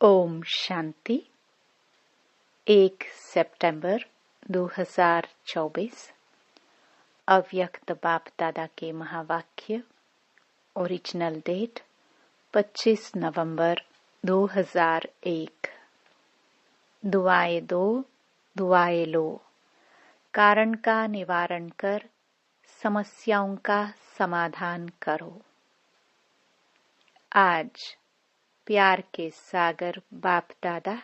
ओम शांति। 1 सितंबर 2024 अव्यक्त बाप दादा के महावाक्य। ओरिजिनल डेट 25 नवंबर 2001। दुआएं दो, दुआएं लो, कारण का निवारण कर समस्याओं का समाधान करो। आज प्यार के सागर बाप दादा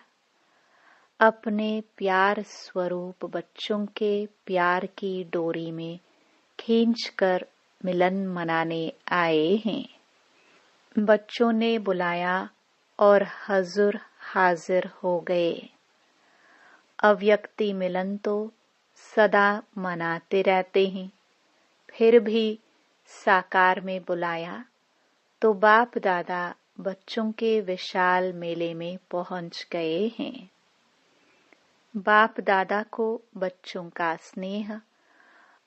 अपने प्यार स्वरूप बच्चों के प्यार की डोरी में खींचकर मिलन मनाने आए हैं। बच्चों ने बुलाया और हजूर हाजिर हो गए। अव्यक्ति मिलन तो सदा मनाते रहते हैं, फिर भी साकार में बुलाया तो बाप दादा बच्चों के विशाल मेले में पहुंच गए हैं। बाप दादा को बच्चों का स्नेह,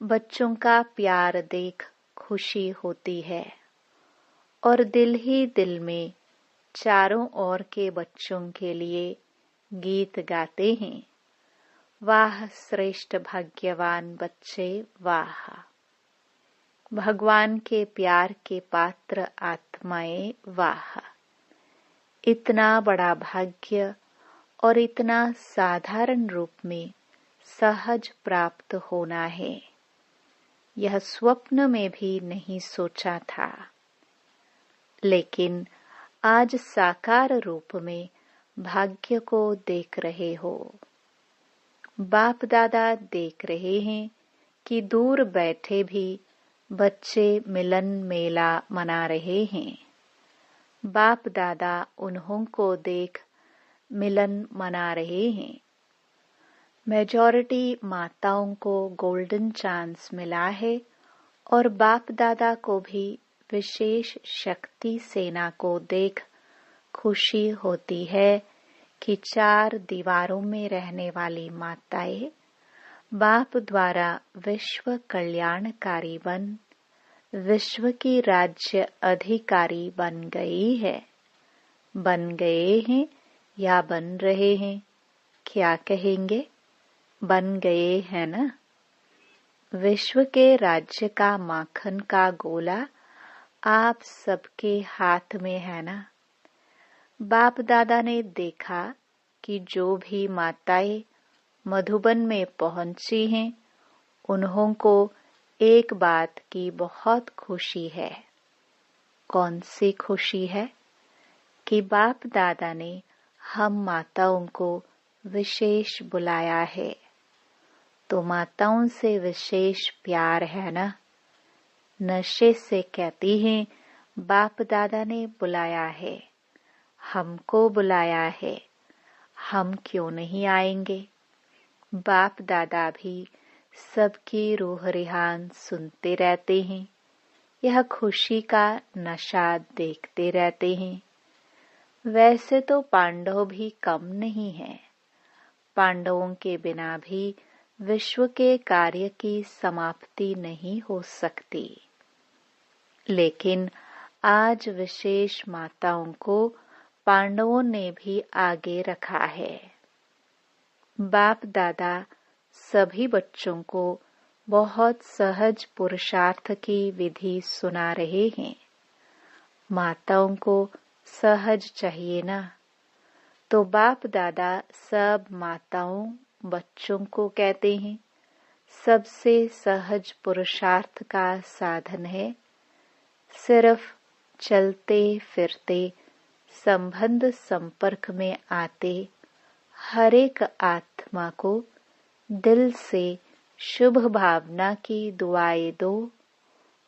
बच्चों का प्यार देख खुशी होती है और दिल ही दिल में चारों ओर के बच्चों के लिए गीत गाते हैं। वाह श्रेष्ठ भाग्यवान बच्चे, वाह! भगवान के प्यार के पात्र आत्माएं, वाह! इतना बड़ा भाग्य और इतना साधारण रूप में सहज प्राप्त होना है, यह स्वप्न में भी नहीं सोचा था। लेकिन आज साकार रूप में भाग्य को देख रहे हो। बाप दादा देख रहे हैं कि दूर बैठे भी बच्चे मिलन मेला मना रहे हैं। बाप दादा उन्हों को देख मिलन मना रहे हैं। मेजॉरिटी माताओं को गोल्डन चांस मिला है और बाप दादा को भी विशेष शक्ति सेना को देख खुशी होती है कि 4 दीवारों में रहने वाली माताएं बाप द्वारा विश्व कल्याणकारी बन विश्व की राज्य अधिकारी बन गई है। बन गए हैं या बन रहे हैं, क्या कहेंगे? बन गए हैं ना। विश्व के राज्य का माखन का गोला आप सबके हाथ में है ना। बाप दादा ने देखा कि जो भी माताएं मधुबन में पहुंची हैं, उन्हों को एक बात की बहुत खुशी है। कौन सी खुशी है? कि बाप दादा ने हम माताओं को विशेष बुलाया है। तो माताओं से विशेष प्यार है ना। नशे से कहती हैं बाप दादा ने बुलाया है, हमको बुलाया है, हम क्यों नहीं आएंगे? बाप दादा भी सबकी रूह रिहान सुनते रहते हैं, यह खुशी का नशा देखते रहते हैं। वैसे तो पांडव भी कम नहीं है। पांडवों के बिना भी विश्व के कार्य की समाप्ति नहीं हो सकती। लेकिन आज विशेष माताओं को पांडवों ने भी आगे रखा है। बाप दादा सभी बच्चों को बहुत सहज पुरुषार्थ की विधि सुना रहे हैं। माताओं को सहज चाहिए ना। तो बाप दादा सब माताओं बच्चों को कहते हैं सबसे सहज पुरुषार्थ का साधन है सिर्फ चलते फिरते संबंध संपर्क में आते हर एक आत्मा को दिल से शुभ भावना की दुआएं दो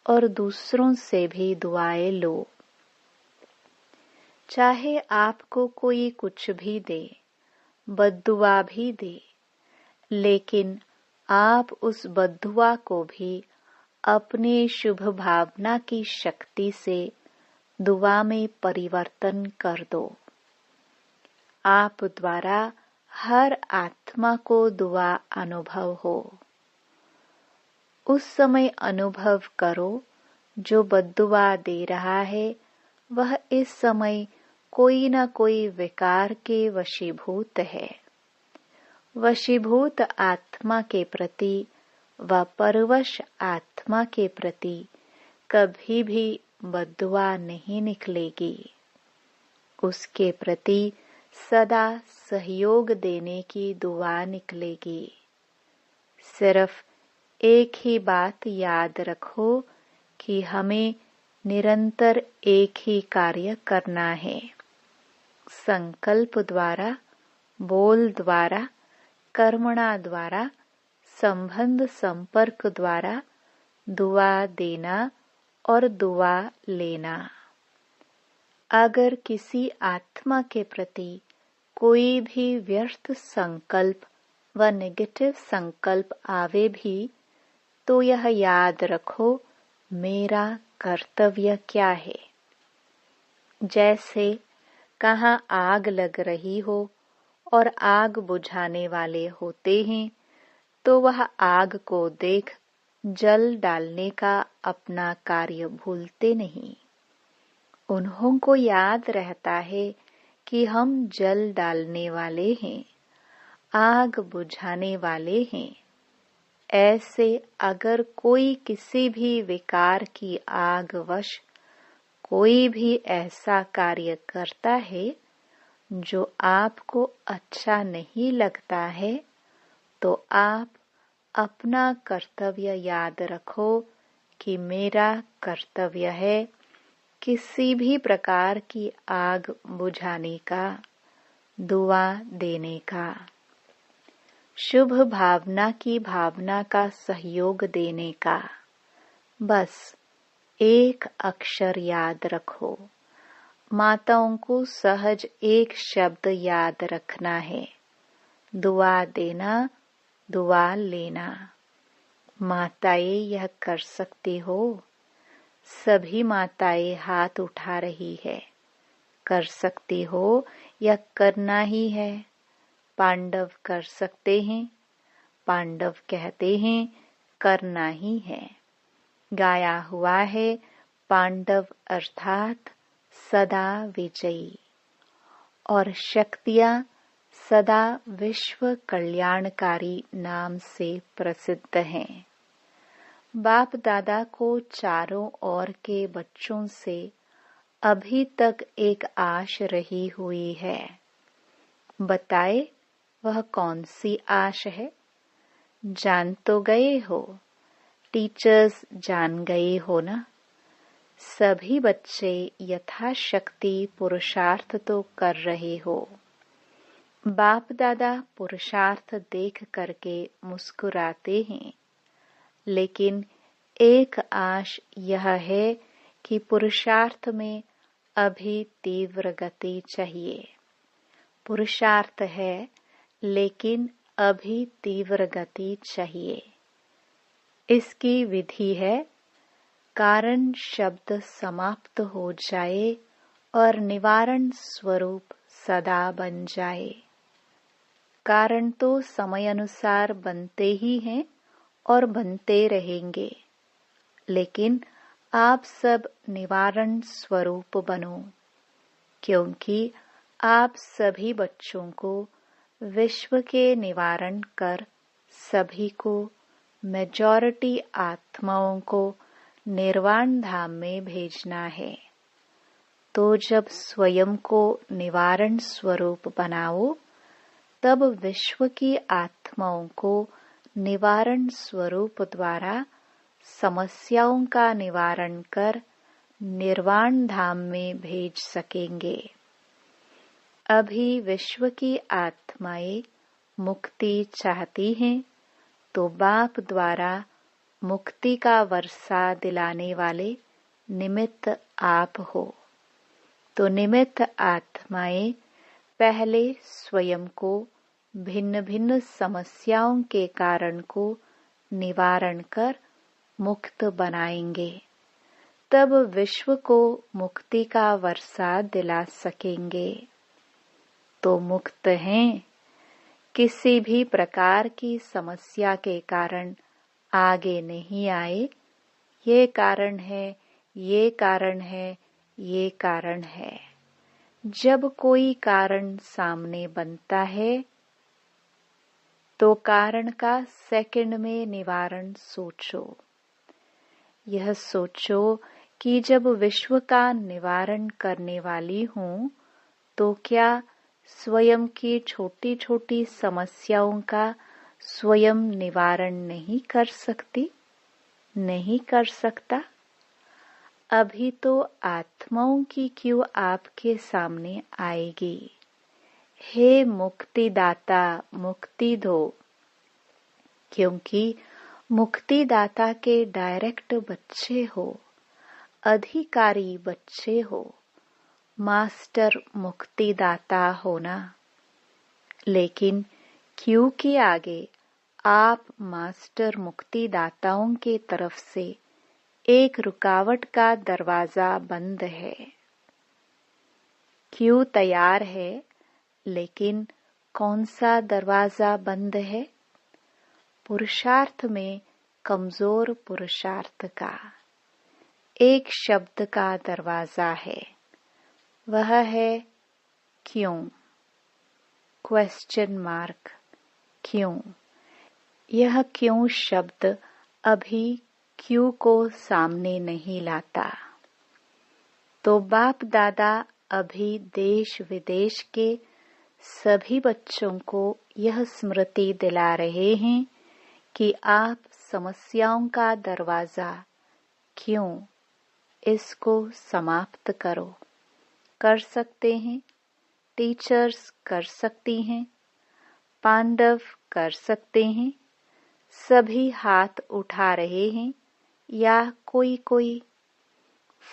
और दूसरों से भी दुआएं लो। चाहे आपको कोई कुछ भी दे, बद्दुआ भी दे, लेकिन आप उस बद्दुआ को भी अपने शुभ भावना की शक्ति से दुआ में परिवर्तन कर दो। आप द्वारा हर आत्मा को दुआ अनुभव हो। उस समय अनुभव करो जो बद्दुआ दे रहा है वह इस समय कोई न कोई विकार के वशीभूत है। वशीभूत आत्मा के प्रति व परवश आत्मा के प्रति कभी भी बद्दुआ नहीं निकलेगी। उसके प्रति सदा सहयोग देने की दुआ निकलेगी। सिर्फ एक ही बात याद रखो कि हमें निरंतर एक ही कार्य करना है। संकल्प द्वारा, बोल द्वारा, कर्मणा द्वारा, संबंध संपर्क द्वारा दुआ देना और दुआ लेना। अगर किसी आत्मा के प्रति कोई भी व्यर्थ संकल्प व नेगेटिव संकल्प आवे भी तो यह याद रखो, मेरा कर्तव्य क्या है। जैसे कहाँ आग लग रही हो और आग बुझाने वाले होते हैं, तो वह आग को देख जल डालने का अपना कार्य भूलते नहीं। उन्हों को याद रहता है कि हम जल डालने वाले हैं, आग बुझाने वाले हैं। ऐसे अगर कोई किसी भी विकार की आग वश कोई भी ऐसा कार्य करता है जो आपको अच्छा नहीं लगता है, तो आप अपना कर्तव्य याद रखो कि मेरा कर्तव्य है किसी भी प्रकार की आग बुझाने का, दुआ देने का, शुभ भावना की भावना का सहयोग देने का। बस एक अक्षर याद रखो। माताओं को सहज एक शब्द याद रखना है, दुआ देना, दुआ लेना। माताएं यह कर सकती हो। सभी माताएं हाथ उठा रही है। कर सकती हो या करना ही है। पांडव कर सकते हैं। पांडव कहते हैं करना ही है। गाया हुआ है पांडव अर्थात सदा विजयी। और शक्तियां सदा विश्व कल्याणकारी नाम से प्रसिद्ध हैं। बाप दादा को चारों ओर के बच्चों से अभी तक एक आश रही हुई है। बताए वह कौन सी आश है? जान तो गए हो, टीचर्स जान गए हो ना। सभी बच्चे यथाशक्ति पुरुषार्थ तो कर रहे हो। बाप दादा पुरुषार्थ देख करके मुस्कुराते हैं, लेकिन एक आश यह है कि पुरुषार्थ में अभी तीव्र गति चाहिए। पुरुषार्थ है, लेकिन अभी तीव्र गति चाहिए। इसकी विधि है कारण शब्द समाप्त हो जाए और निवारण स्वरूप सदा बन जाए। कारण तो समय अनुसार बनते ही हैं और बनते रहेंगे, लेकिन आप सब निवारण स्वरूप बनो, क्योंकि आप सभी बच्चों को विश्व के निवारण कर सभी को, मेजॉरिटी आत्माओं को निर्वाण धाम में भेजना है। तो जब स्वयं को निवारण स्वरूप बनाओ, तब विश्व की आत्माओं को निवारण स्वरूप द्वारा समस्याओं का निवारण कर निर्वाण धाम में भेज सकेंगे। अभी विश्व की आत्माएं मुक्ति चाहती हैं, तो बाप द्वारा मुक्ति का वर्षा दिलाने वाले निमित्त आप हो। तो निमित्त आत्माएं पहले स्वयं को भिन्न भिन्न समस्याओं के कारण को निवारण कर मुक्त बनाएंगे, तब विश्व को मुक्ति का वर्षा दिला सकेंगे। तो मुक्त हैं, किसी भी प्रकार की समस्या के कारण आगे नहीं आए। ये कारण है, ये कारण है, ये कारण है। जब कोई कारण सामने बनता है तो कारण का सेकंड में निवारण सोचो। यह सोचो कि जब विश्व का निवारण करने वाली हूँ तो क्या स्वयं की छोटी छोटी समस्याओं का स्वयं निवारण नहीं कर सकती, नहीं कर सकता? अभी तो आत्माओं की क्यों आपके सामने आएगी? हे मुक्तिदाता, मुक्ति दो, क्योंकि मुक्तिदाता के डायरेक्ट बच्चे हो, अधिकारी बच्चे हो, मास्टर मुक्तिदाता हो ना। लेकिन क्यों के आगे आप मास्टर मुक्तिदाताओं के तरफ से एक रुकावट का दरवाजा बंद है। क्यों तैयार है, लेकिन कौन सा दरवाजा बंद है? पुरुषार्थ में कमजोर पुरुषार्थ का एक शब्द का दरवाजा है, वह है क्यों? क्वेश्चन मार्क, क्यों? यह क्यों शब्द अभी क्यों को सामने नहीं लाता। तो बाप दादा अभी देश विदेश के सभी बच्चों को यह स्मृति दिला रहे हैं कि आप समस्याओं का दरवाजा क्यों, इसको समाप्त करो। कर सकते हैं, टीचर्स कर सकती हैं, पांडव कर सकते हैं, सभी हाथ उठा रहे हैं या कोई कोई?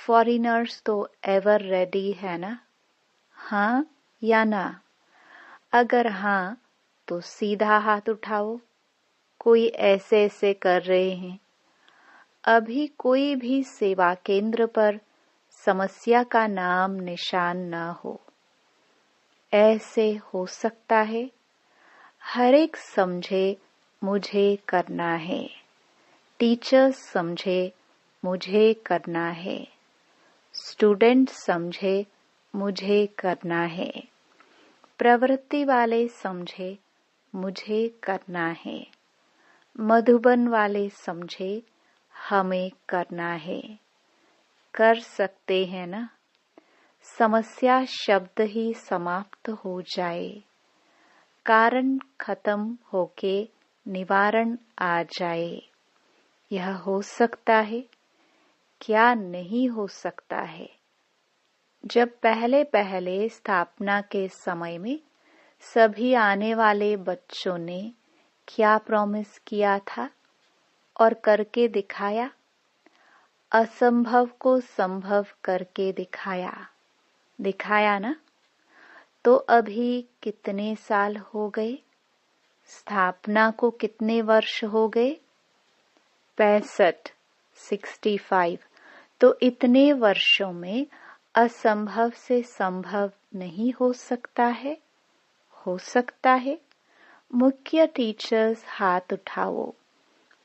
फॉरेनर्स तो एवर रेडी है ना? हाँ या ना? अगर हाँ तो सीधा हाथ उठाओ। कोई ऐसे ऐसे कर रहे हैं। अभी कोई भी सेवा केंद्र पर समस्या का नाम निशान न हो। ऐसे हो सकता है? हर एक समझे मुझे करना है, टीचर्स समझे मुझे करना है, स्टूडेंट समझे मुझे करना है, प्रवृत्ति वाले समझे मुझे करना है, मधुबन वाले समझे हमें करना है। कर सकते हैं ना? समस्या शब्द ही समाप्त हो जाए, कारण खत्म होके निवारण आ जाए। यह हो सकता है? क्या नहीं हो सकता है? जब पहले पहले स्थापना के समय में सभी आने वाले बच्चों ने क्या प्रॉमिस किया था और करके दिखाया? असंभव को संभव करके दिखाया, दिखाया ना? तो अभी कितने साल हो गए? स्थापना को कितने वर्ष हो गए? 65 तो इतने वर्षों में असंभव से संभव नहीं हो सकता है? हो सकता है। मुख्य टीचर्स हाथ उठाओ।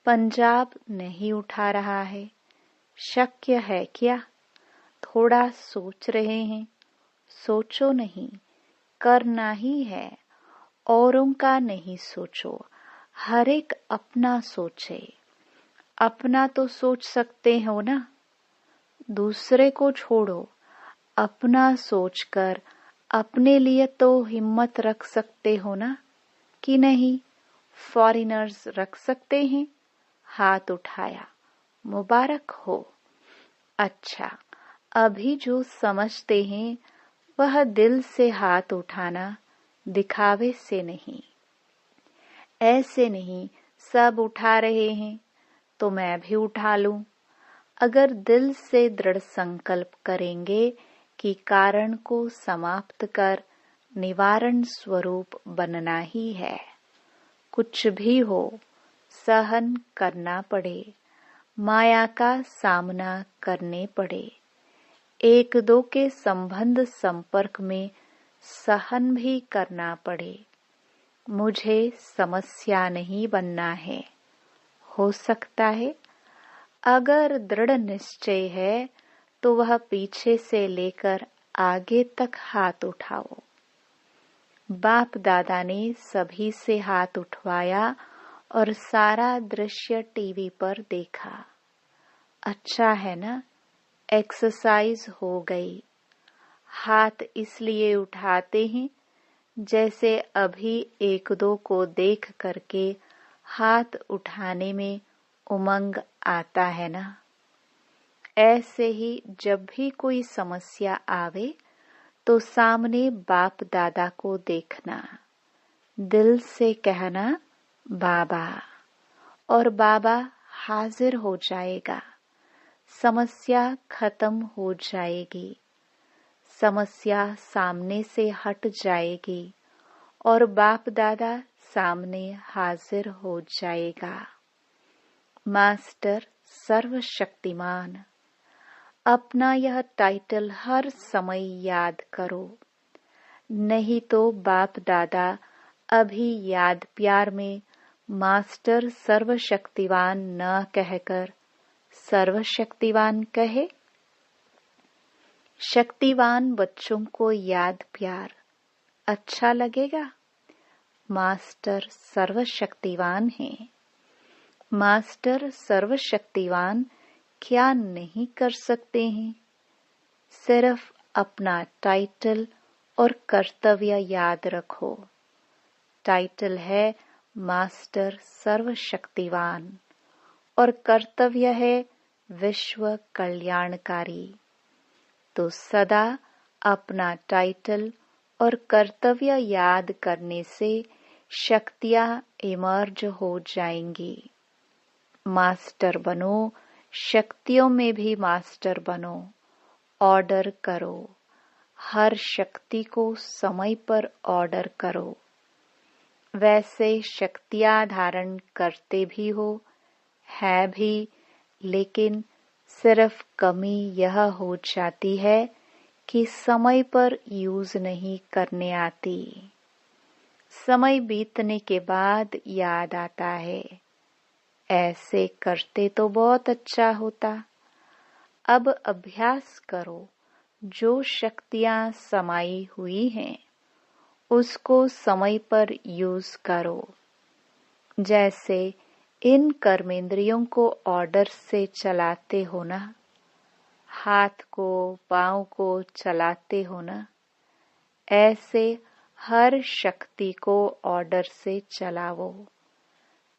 पंजाब नहीं उठा रहा है। शक्य है क्या? थोड़ा सोच रहे हैं। सोचो नहीं, करना ही है। औरों का नहीं सोचो, हर एक अपना सोचे। अपना तो सोच सकते हो ना? दूसरे को छोड़ो, अपना सोचकर अपने लिए तो हिम्मत रख सकते हो ना, कि नहीं? फॉरेनर्स रख सकते हैं? हाथ उठाया, मुबारक हो। अच्छा, अभी जो समझते हैं वह दिल से हाथ उठाना, दिखावे से नहीं। ऐसे नहीं सब उठा रहे हैं तो मैं भी उठा लूं। अगर दिल से दृढ़ संकल्प करेंगे कि कारण को समाप्त कर निवारण स्वरूप बनना ही है, कुछ भी हो सहन करना पड़े, माया का सामना करने पड़े, एक दो के संबंध संपर्क में सहन भी करना पड़े, मुझे समस्या नहीं बनना है। हो सकता है? अगर दृढ़ निश्चय है तो वह पीछे से लेकर आगे तक हाथ उठाओ। बाप दादा ने सभी से हाथ उठवाया और सारा दृश्य टीवी पर देखा। अच्छा है ना, एक्सरसाइज हो गई। हाथ इसलिए उठाते हैं जैसे अभी एक दो को देख करके हाथ उठाने में उमंग आता है ना। ऐसे ही जब भी कोई समस्या आवे तो सामने बाप दादा को देखना, दिल से कहना बाबा, और बाबा हाजिर हो जाएगा। समस्या खत्म हो जाएगी, समस्या सामने से हट जाएगी और बाप दादा सामने हाजिर हो जाएगा। मास्टर सर्वशक्तिमान, अपना यह टाइटल हर समय याद करो, नहीं तो बाप दादा अभी याद प्यार में मास्टर सर्वशक्तिवान न कहकर सर्वशक्तिवान कहे। शक्तिवान बच्चों को याद प्यार अच्छा लगेगा। मास्टर सर्वशक्तिवान है। मास्टर सर्वशक्तिवान क्या नहीं कर सकते हैं? सिर्फ अपना टाइटल और कर्तव्य याद रखो। टाइटल है मास्टर सर्वशक्तिवान और कर्तव्य है विश्व कल्याणकारी। तो सदा अपना टाइटल और कर्तव्य याद करने से शक्तियां इमर्ज हो जाएंगी। मास्टर बनो, शक्तियों में भी मास्टर बनो। ऑर्डर करो, हर शक्ति को समय पर ऑर्डर करो। वैसे शक्तियां धारण करते भी हो, है भी, लेकिन सिर्फ कमी यह हो जाती है कि समय पर यूज नहीं करने आती। समय बीतने के बाद याद आता है, ऐसे करते तो बहुत अच्छा होता। अब अभ्यास करो, जो शक्तियां समाई हुई हैं उसको समय पर यूज करो। जैसे इन कर्मेंद्रियों को ऑर्डर से चलाते हो ना, हाथ को पांव को चलाते हो ना, ऐसे हर शक्ति को ऑर्डर से चलाओ,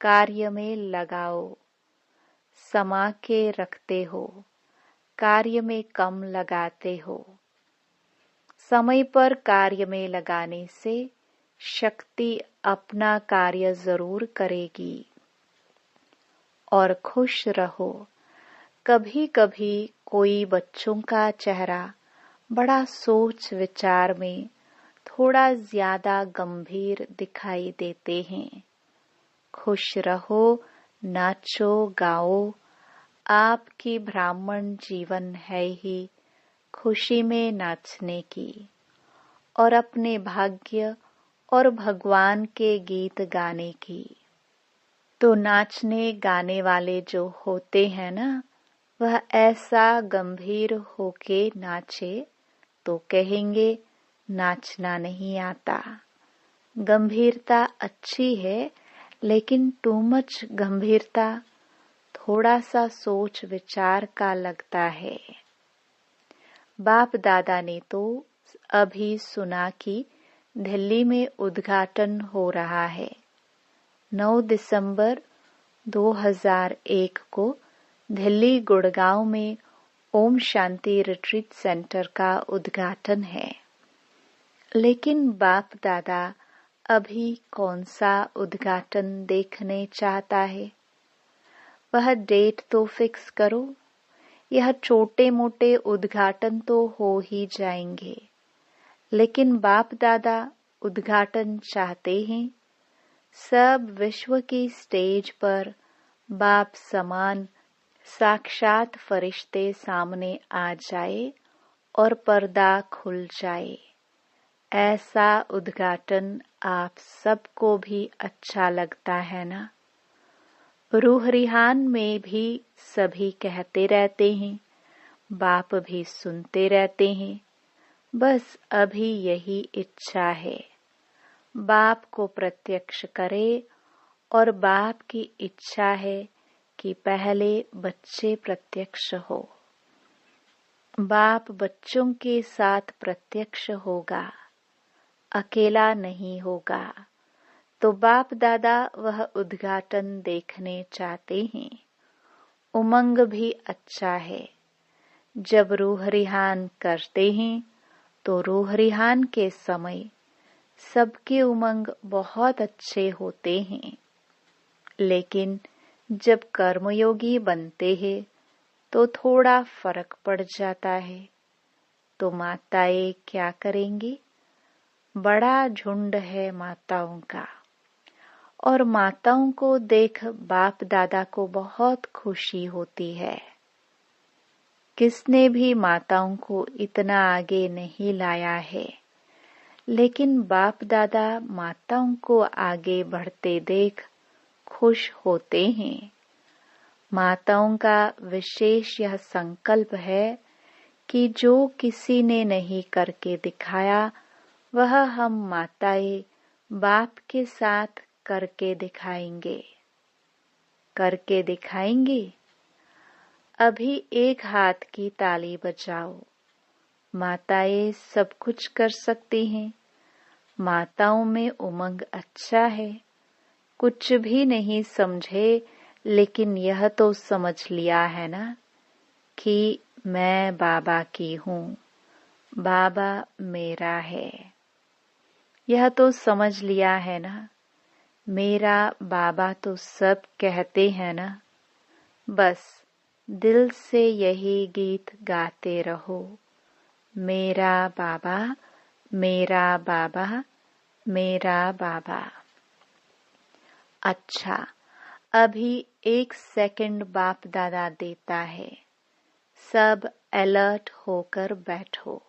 कार्य में लगाओ। समा के रखते हो, कार्य में कम लगाते हो। समय पर कार्य में लगाने से शक्ति अपना कार्य जरूर करेगी। और खुश रहो। कभी कभी कोई बच्चों का चेहरा बड़ा सोच विचार में थोड़ा ज्यादा गंभीर दिखाई देते हैं। खुश रहो, नाचो गाओ। आपकी ब्राह्मण जीवन है ही खुशी में नाचने की और अपने भाग्य और भगवान के गीत गाने की। तो नाचने गाने वाले जो होते हैं ना, वह ऐसा गंभीर होके नाचे तो कहेंगे नाचना नहीं आता। गंभीरता अच्छी है, लेकिन टू मच गंभीरता थोड़ा सा सोच विचार का लगता है। बाप दादा ने तो अभी सुना कि दिल्ली में उद्घाटन हो रहा है। 9 दिसंबर 2001 को दिल्ली गुड़गांव में ओम शांति रिट्रीट सेंटर का उद्घाटन है। लेकिन बाप दादा अभी कौन सा उद्घाटन देखने चाहता है? वह डेट तो फिक्स करो। यह छोटे मोटे उद्घाटन तो हो ही जाएंगे, लेकिन बाप दादा उद्घाटन चाहते हैं। सब विश्व की स्टेज पर बाप समान साक्षात फरिश्ते सामने आ जाए और पर्दा खुल जाए। ऐसा उद्घाटन आप सबको भी अच्छा लगता है ना? रूह रिहान में भी सभी कहते रहते हैं, बाप भी सुनते रहते हैं। बस अभी यही इच्छा है, बाप को प्रत्यक्ष करे, और बाप की इच्छा है कि पहले बच्चे प्रत्यक्ष हो। बाप बच्चों के साथ प्रत्यक्ष होगा, अकेला नहीं होगा। तो बाप दादा वह उद्घाटन देखने चाहते हैं। उमंग भी अच्छा है। जब रूह रिहान करते हैं तो रूह रिहान के समय सबके उमंग बहुत अच्छे होते हैं, लेकिन जब कर्मयोगी बनते हैं तो थोड़ा फर्क पड़ जाता है। तो माताएं क्या करेंगी? बड़ा झुंड है माताओं का, और माताओं को देख बाप दादा को बहुत खुशी होती है। किसने भी माताओं को इतना आगे नहीं लाया है, लेकिन बाप दादा माताओं को आगे बढ़ते देख खुश होते हैं। माताओं का विशेष यह संकल्प है कि जो किसी ने नहीं करके दिखाया वह हम माताएं बाप के साथ करके दिखाएंगे। करके दिखाएंगे। अभी एक हाथ की ताली बजाओ। माताएं सब कुछ कर सकती हैं। माताओं में उमंग अच्छा है। कुछ भी नहीं समझे, लेकिन यह तो समझ लिया है ना कि मैं बाबा की हूँ, बाबा मेरा है। यह तो समझ लिया है ना, मेरा बाबा तो सब कहते हैं ना। बस दिल से यही गीत गाते रहो, मेरा बाबा, मेरा बाबा, मेरा बाबा। अच्छा, अभी 1 सेकंड बाप दादा देता है। सब अलर्ट होकर बैठो।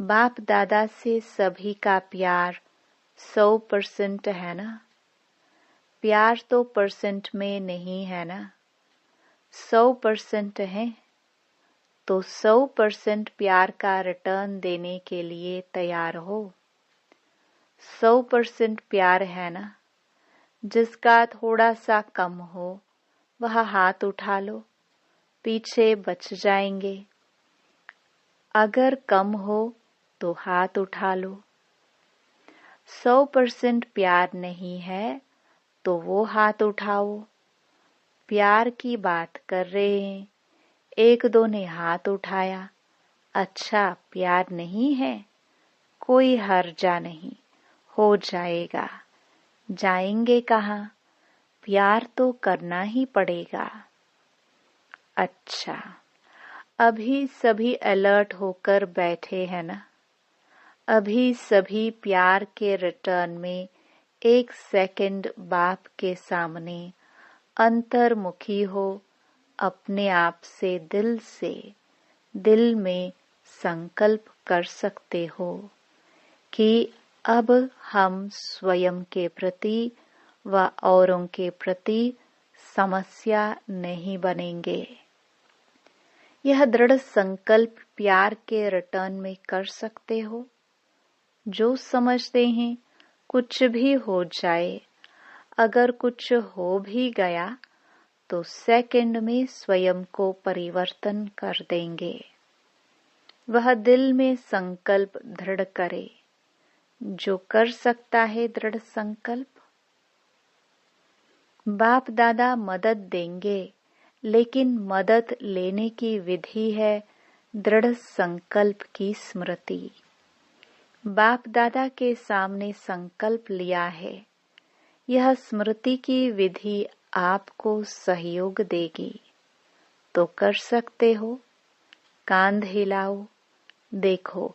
बाप दादा से सभी का प्यार 100% है ना? प्यार तो परसेंट में नहीं है ना, 100% है। तो 100% प्यार का रिटर्न देने के लिए तैयार हो। 100% प्यार है ना? जिसका थोड़ा सा कम हो वह हाथ उठा लो, पीछे बच जाएंगे। अगर कम हो तो हाथ उठा लो। 100% प्यार नहीं है तो वो हाथ उठाओ। प्यार की बात कर रहे हैं, एक दो ने हाथ उठाया। अच्छा, प्यार नहीं है, कोई हर्जा नहीं, हो जाएगा। जाएंगे कहाँ? प्यार तो करना ही पड़ेगा। अच्छा, अभी सभी अलर्ट होकर बैठे हैं ना? अभी सभी प्यार के रिटर्न में 1 सेकंड बाप के सामने अंतर्मुखी हो, अपने आप से दिल में संकल्प कर सकते हो कि अब हम स्वयं के प्रति व औरों के प्रति समस्या नहीं बनेंगे। यह दृढ़ संकल्प प्यार के रिटर्न में कर सकते हो। जो समझते हैं कुछ भी हो जाए, अगर कुछ हो भी गया तो सेकंड में स्वयं को परिवर्तन कर देंगे। वह दिल में संकल्प दृढ़ करे। जो कर सकता है दृढ़ संकल्प, बाप दादा मदद देंगे, लेकिन मदद लेने की विधि है दृढ़ संकल्प की स्मृति। बाप दादा के सामने संकल्प लिया है, यह स्मृति की विधि आपको सहयोग देगी। तो कर सकते हो। कांध हिलाओ, देखो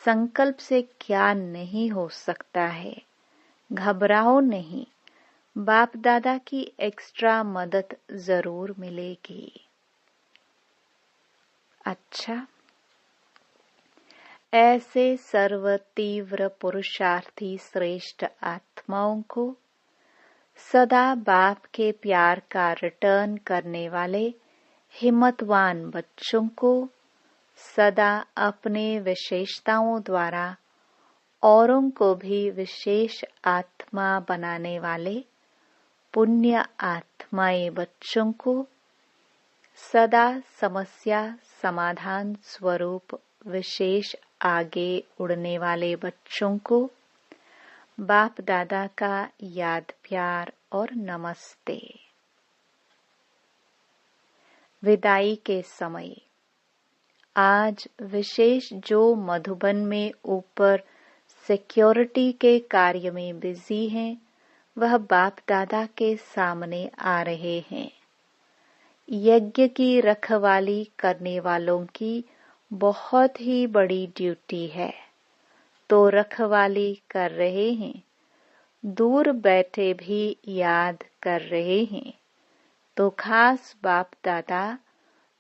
संकल्प से क्या नहीं हो सकता है। घबराओ नहीं, बाप दादा की एक्स्ट्रा मदद जरूर मिलेगी। अच्छा, ऐसे सर्व तीव्र पुरुषार्थी श्रेष्ठ आत्माओं को, सदा बाप के प्यार का रिटर्न करने वाले हिम्मतवान बच्चों को सदा अपने विशेषताओं द्वारा औरों को भी विशेष आत्मा बनाने वाले पुण्य आत्माएं बच्चों को सदा समस्या समाधान स्वरूप विशेष आगे उड़ने वाले बच्चों को बाप दादा का याद प्यार और नमस्ते। विदाई के समय आज विशेष जो मधुबन में ऊपर सिक्योरिटी के कार्य में बिजी हैं, वह बाप दादा के सामने आ रहे हैं। यज्ञ की रखवाली करने वालों की बहुत ही बड़ी ड्यूटी है, तो रखवाली कर रहे हैं, दूर बैठे भी याद कर रहे हैं। तो खास बाप दादा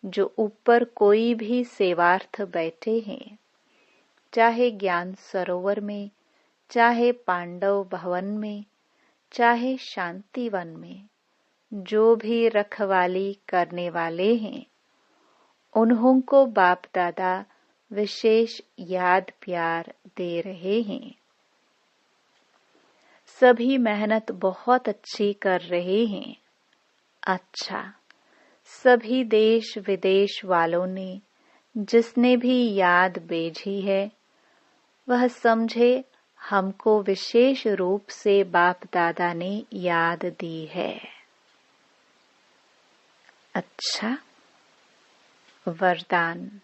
जो ऊपर कोई भी सेवार्थ बैठे हैं, चाहे ज्ञान सरोवर में, चाहे पांडव भवन में, चाहे शांतिवन में, जो भी रखवाली करने वाले हैं, उन्हों को बाप दादा विशेष याद प्यार दे रहे हैं। सभी मेहनत बहुत अच्छी कर रहे हैं। अच्छा, सभी देश विदेश वालों ने जिसने भी याद भेजी है, वह समझे हमको विशेष रूप से बाप दादा ने याद दी है। अच्छा, वरदान।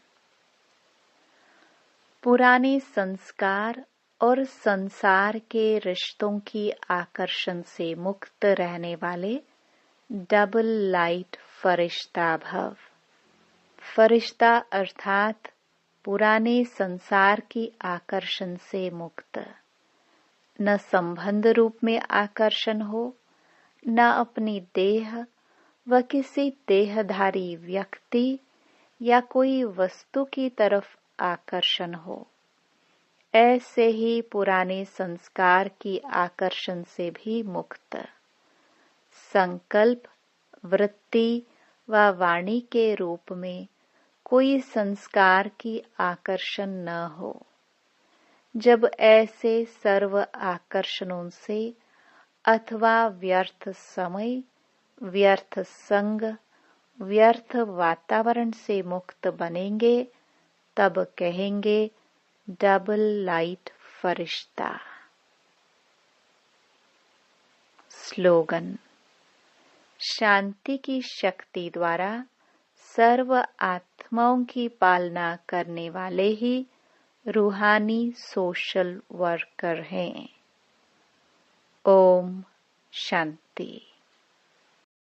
पुराने संस्कार और संसार के रिश्तों की आकर्षण से मुक्त रहने वाले डबल लाइट फरिश्ता भव। फरिश्ता अर्थात पुराने संसार की आकर्षण से मुक्त। न संबंध रूप में आकर्षण हो, न अपनी देह व किसी देहधारी व्यक्ति या कोई वस्तु की तरफ आकर्षण हो। ऐसे ही पुराने संस्कार की आकर्षण से भी मुक्त। संकल्प, वृत्ति व वाणी के रूप में कोई संस्कार की आकर्षण न हो। जब ऐसे सर्व आकर्षणों से अथवा व्यर्थ समय, व्यर्थ संग, व्यर्थ वातावरण से मुक्त बनेंगे, तब कहेंगे डबल लाइट फरिश्ता। स्लोगन। शांति की शक्ति द्वारा सर्व आत्माओं की पालना करने वाले ही रूहानी सोशल वर्कर हैं। ओम शांति।